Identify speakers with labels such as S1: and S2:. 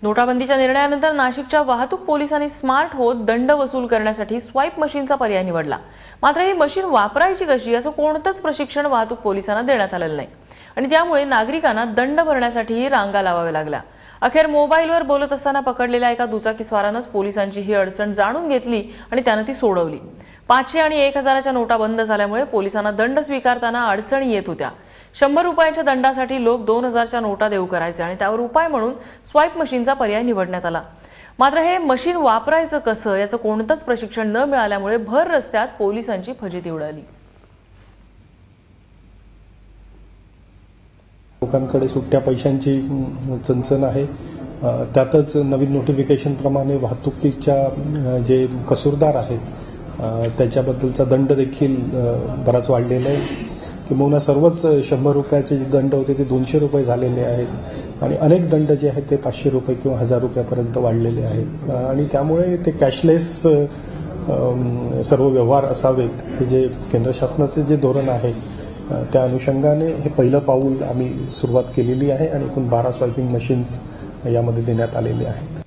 S1: नोटाबंदीच्या निर्णयानंतर नाशिकच्या वाहतूक पोलिसांनी स्मार्ट होत दंड वसूल करण्यासाठी स्वाईप मशीनचा पर्याय निवडला। मात्र ही मशीन वापरायची कशी याचं कोणतंच प्रशिक्षण वाहतूक पोलिसांना देण्यात आलेलं नाही आणि त्यामुळे नागरिकांना दंड भरण्यासाठी रांगा लावाव्या लागल्या। अखेर मोबाईलवर बोलत असताना पकडलेल्या एका दुचाकीस्वारानंच पोलिसांची ही अडचण जाणून घेतली आणि त्यानं ती सोडवली। 500 आणि 1000च्या नोटा बंद झाल्यामुळे पोलिसांना दंड स्वीकारताना अडचणी येत होत्या। 100 रुपयांच्या दंडासाठी लोक 2000च्या नोटा देऊ करायचे आणि त्यावर उपाय म्हणून स्वाईप मशीनचा पर्याय निवडण्यात आला। मात्र हे मशीन वापरायचं कसं याचं कोणतंच प्रशिक्षण न मिळाल्यामुळे भर रस्त्यात पोलिसांची फजिती उडाली।
S2: लोकांकडे सुट्ट्या पैशांची चणचण आहे। त्यातच नवीन नोटिफिकेशन प्रमाणे वाहतुकीच्या जे कसूरदार आहेत त्याच्याबद्दलचा दंड देखील बराच वाढलेला आहे। किंवा सर्वच 100 रुपयाचे जे दंड होते ते 200 रुपये झालेले आहेत आणि अनेक दंड जे आहेत ते 500 रुपये किंवा 1000 रुपयापर्यंत वाढलेले आहेत आणि त्यामुळे ते कॅशलेस सर्व व्यवहार असावेत हे जे केंद्र शासनाचे जे धोरण आहे त्या अनुषंगाने हे पहिलं पाऊल आम्ही सुरुवात केलेली आहे आणि एकूण 12 स्वाईपिंग मशीन्स यामध्ये देण्यात आलेले आहेत।